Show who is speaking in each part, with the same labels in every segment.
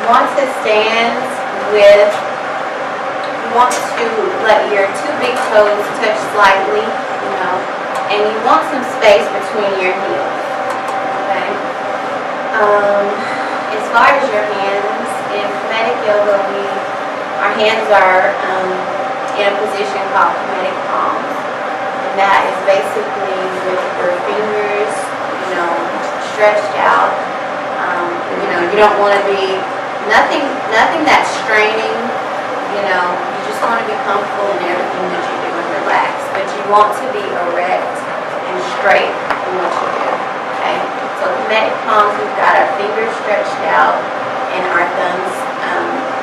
Speaker 1: want to stand with, you want to let your two big toes touch slightly, and you want some space between your heels, okay? As far as your hands, in Kemetic Yoga, our hands are in a position called Kemetic palms, and that is basically with your fingers, stretched out. You don't want to be, nothing that's straining, you just want to be comfortable in everything that you do and relax, but you want to be erect and straight in what you do, okay? So Kemetic palms, we've got our fingers stretched out and our thumbs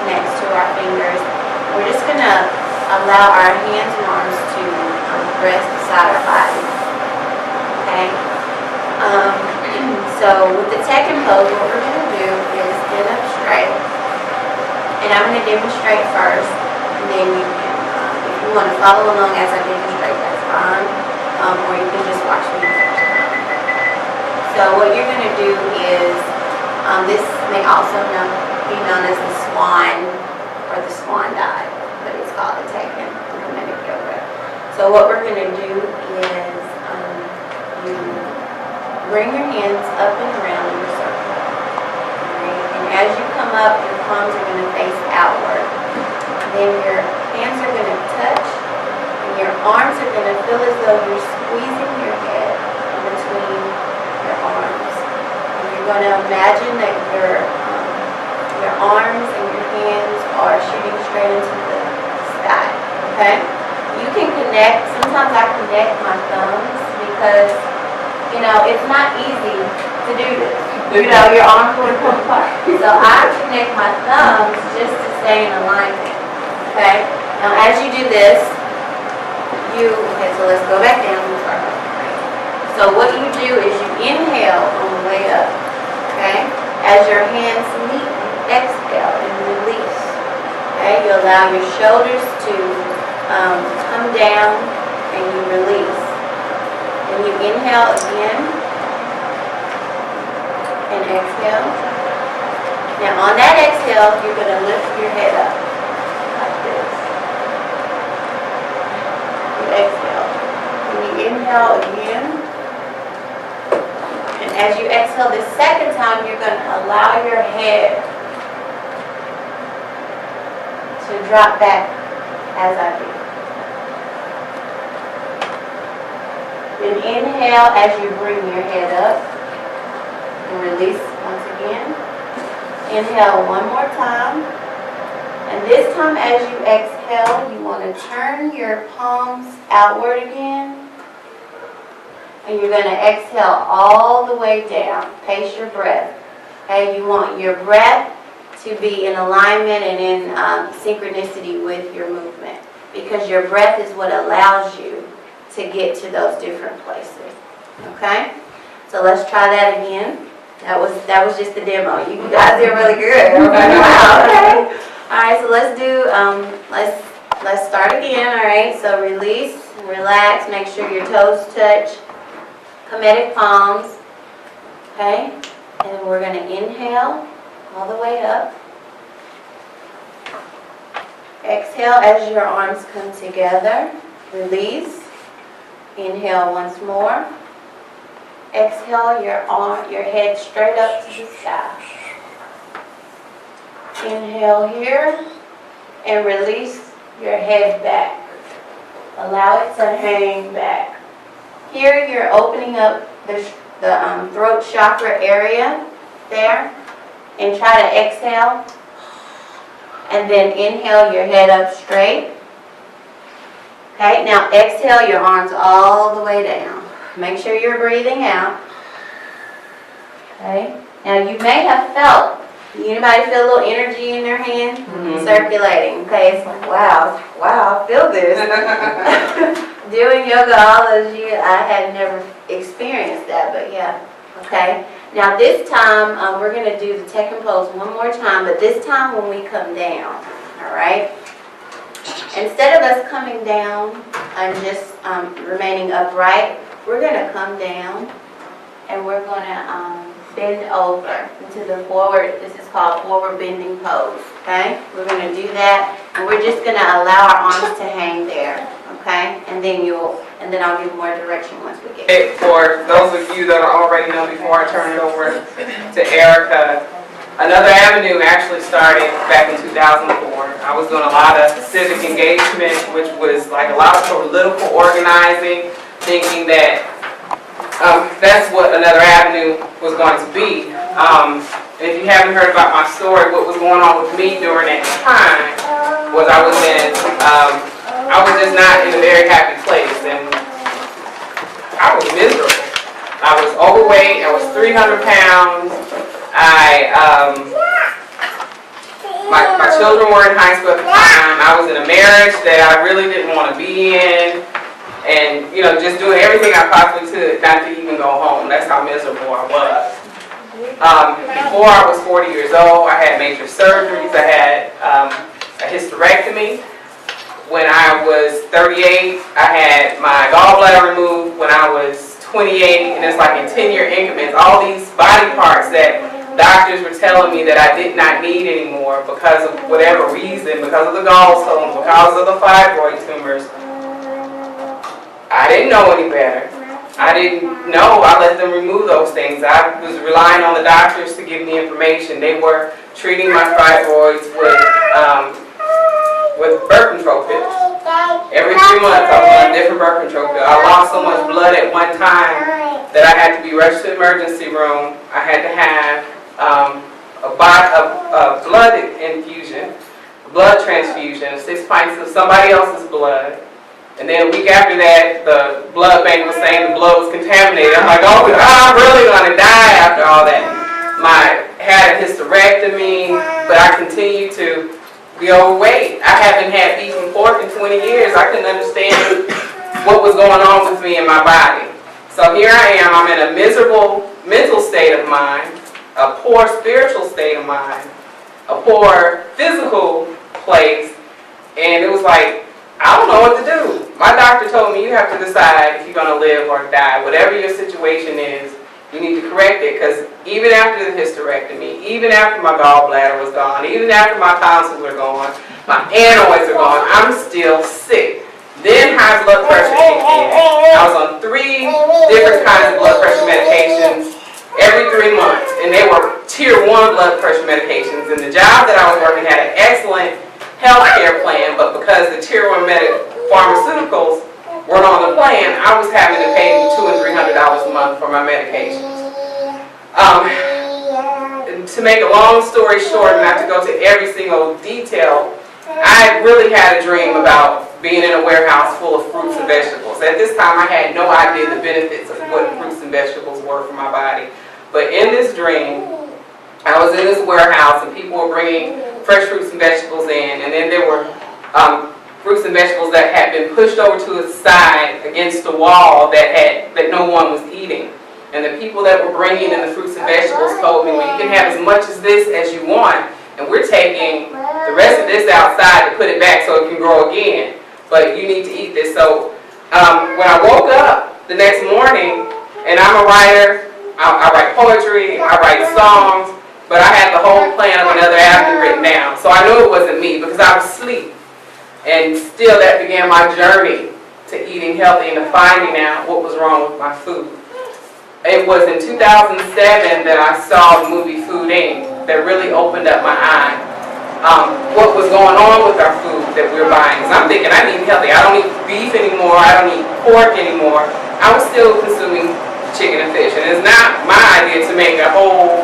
Speaker 1: next to our fingers. We're just going to allow our hands and arms to rest beside our body, okay? So with the Tekken pose, what we're going to do is stand up straight, and I'm going to demonstrate first, and then you can, if you want to follow along as I demonstrate, that's fine, or you can just watch me first. So what you're going to do is, this may also be known as the swan or the swan dive, but it's called the Tekken in Kemetic Yoga. So what we're going to do is you bring your hands up and around in a circle. Right? And as you come up, your palms are going to face outward. Then your hands are going to touch, and your arms are going to feel as though you're squeezing your head in between your arms. And you're going to imagine that your arms and your hands are shooting straight into the sky. Okay? You can connect. Sometimes I connect my thumbs because it's not easy to do this. Your arms will come apart. So I connect my thumbs just to stay in alignment. Okay? Now as you do this, so let's go back down and start over. So what you do is you inhale on the way up. Okay? As your hands meet, you exhale and release. Okay? You allow your shoulders to come down and you release. And you inhale again and exhale. Now on that exhale, you're going to lift your head up like this. You exhale. And you inhale again. And as you exhale the second time, you're going to allow your head to drop back as I do. Then inhale as you bring your head up and release once again. Inhale one more time. And this time as you exhale, you want to turn your palms outward again. And you're going to exhale all the way down. Pace your breath. Okay, you want your breath to be in alignment and in synchronicity with your movement, because your breath is what allows you to get to those different places. Okay? So let's try that again. That was just the demo. You guys did really good. Wow, okay. Alright, so let's do let's start again, alright? So release, relax, make sure your toes touch. Kemetic palms. Okay? And we're gonna inhale all the way up. Exhale as your arms come together. Release. Inhale once more. Exhale your head straight up to the sky. Inhale here and release your head back. Allow it to hang back. Here you're opening up the throat chakra area there, and try to exhale and then inhale your head up straight. Okay, now exhale your arms all the way down. Make sure you're breathing out. Okay, now you may have felt, anybody feel a little energy in their hand? Circulating. Okay, it's like, wow, I feel this. Doing yoga all those years, I had never experienced that, but yeah. Okay, now this time we're going to do the Tekken pose one more time, but this time when we come down. Alright? Instead of us coming down and just remaining upright, we're going to come down and we're going to bend over into the forward, this is called forward bending pose, okay? We're gonna do that, and we're just gonna allow our arms to hang there, okay? And then I'll give more direction once we get there.
Speaker 2: For those of you that already know, before I turn it over to Erica, another avenue actually started back in 2004. I was doing a lot of civic engagement, which was like a lot of political organizing, thinking that that's what another avenue was going to be. If you haven't heard about my story, what was going on with me during that time was I was just not in a very happy place, and I was miserable. I was overweight. I was 300 pounds. My children were in high school at the time. I was in a marriage that I really didn't want to be in. And, you know, just doing everything I possibly could not to even go home. That's how miserable I was. Before I was 40 years old, I had major surgeries. I had a hysterectomy. When I was 38, I had my gallbladder removed. When I was 28, and it's like in 10-year increments, all these body parts that doctors were telling me that I did not need anymore because of whatever reason, because of the gallstones, because of the fibroid tumors. I didn't know any better. I didn't know. I let them remove those things. I was relying on the doctors to give me information. They were treating my fibroids with birth control pills. Every 3 months I was on a different birth control pill. I lost so much blood at one time that I had to be rushed to the emergency room. I had to have a blood infusion, a blood transfusion, 6 pints of somebody else's blood. And then a week after that, the blood bank was saying the blood was contaminated. I'm like, oh, I'm really going to die after all that. Had a hysterectomy, but I continued to be overweight. I haven't had beef and pork in 20 years. I couldn't understand what was going on with me in my body. So here I am. I'm in a miserable mental state of mind, a poor spiritual state of mind, a poor physical place, and it was like, I don't know what to do. My doctor told me you have to decide if you're going to live or die. Whatever your situation is, you need to correct it, because even after the hysterectomy, even after my gallbladder was gone, even after my tonsils are gone, my aneroids are gone, I'm still sick. Then high blood pressure kicked in. I was on 3 different kinds of blood pressure medications every 3 months, and they were tier 1 blood pressure medications. And the job that I was working had an excellent health care plan, but because the tier 1 pharmaceuticals weren't on the plan, I was having to pay $200 and $300 a month for my medications. To make a long story short, not to go to every single detail, I really had a dream about being in a warehouse full of fruits and vegetables. At this time, I had no idea the benefits of what fruits and vegetables were for my body. But in this dream, I was in this warehouse and people were bringing fresh fruits and vegetables in, and then there were fruits and vegetables that had been pushed over to the side against the wall that no one was eating. And the people that were bringing in the fruits and vegetables told me, well, you can have as much as this as you want, and we're taking the rest of this outside to put it back so it can grow again, but you need to eat this. So when I woke up the next morning, and I'm a writer, I write poetry, I write songs, but I had the whole plan of another avenue written down. So I knew it wasn't me because I was asleep. And still that began my journey to eating healthy and to finding out what was wrong with my food. It was in 2007 that I saw the movie Food Inc. that really opened up my eye. What was going on with our food that we were buying. Because I'm thinking, I need healthy. I don't eat beef anymore. I don't eat pork anymore. I was still consuming chicken and fish. And it's not my idea to make a whole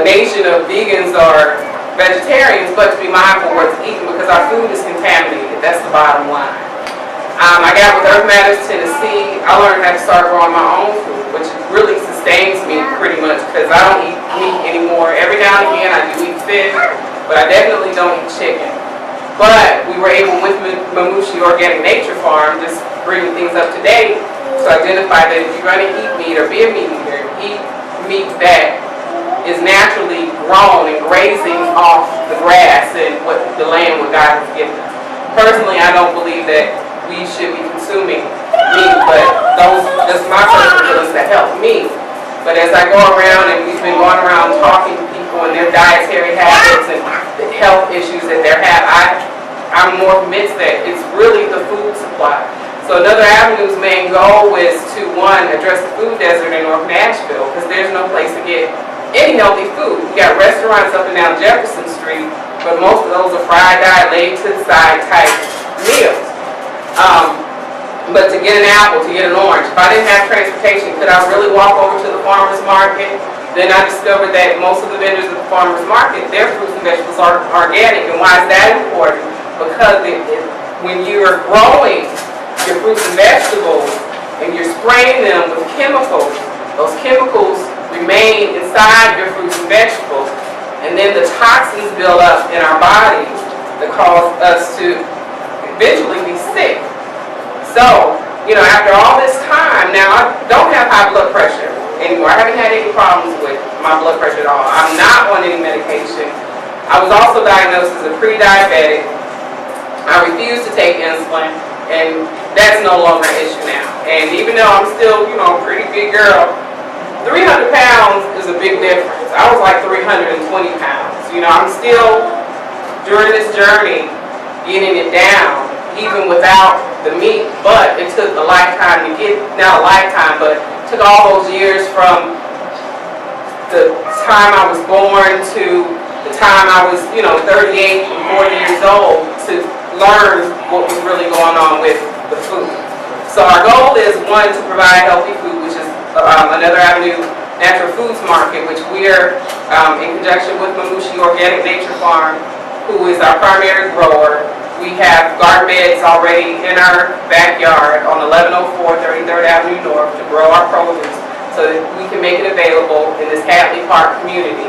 Speaker 2: nation of vegans or vegetarians, but to be mindful of what's eaten, because our food is contaminated. That's the bottom line. I got with Earth Matters Tennessee. I learned how to start growing my own food, which really sustains me pretty much, because I don't eat meat anymore. Every now and again I do eat fish, but I definitely don't eat chicken. But we were able, with Mamushi Organic Nature Farm, just bringing things up to date, to identify that if you're going to eat meat or be a meat eater, eat meat that is naturally grown and grazing off the grass and what the land what God has given us. Personally, I don't believe that we should be consuming meat, but that's my personal feelings that help me. But as I go around, and we've been going around talking to people and their dietary habits and the health issues that they're having, I'm more convinced that it's really the food supply. So another avenue's main goal is to, one, address the food desert in North Nashville, because there's no place to get any healthy food. You got restaurants up and down Jefferson Street, but most of those are fried, laid to the side type meals. But to get an apple, to get an orange, if I didn't have transportation, could I really walk over to the farmer's market? Then I discovered that most of the vendors at the farmer's market, their fruits and vegetables are organic. And why is that important? Because when you are growing your fruits and vegetables and you're spraying them with chemicals, those chemicals remain inside your fruits and vegetables, and then the toxins build up in our bodies that cause us to eventually be sick. So, after all this time, now I don't have high blood pressure anymore. I haven't had any problems with my blood pressure at all. I'm not on any medication. I was also diagnosed as a pre-diabetic. I refuse to take insulin, and that's no longer an issue now. And even though I'm still, a pretty big girl, 300 pounds is a big difference. I was like 320 pounds. I'm still, during this journey, getting it down, even without the meat, but it took a lifetime to get, not a lifetime, but it took all those years from the time I was born to the time I was, 38 and 40 years old to learn what was really going on with the food. So our goal is, one, to provide healthy food, which is another avenue, Natural Foods Market, which we're in conjunction with Mamushi Organic Nature Farm, who is our primary grower. We have garden beds already in our backyard on 1104 33rd Avenue North to grow our produce so that we can make it available in this Hadley Park community.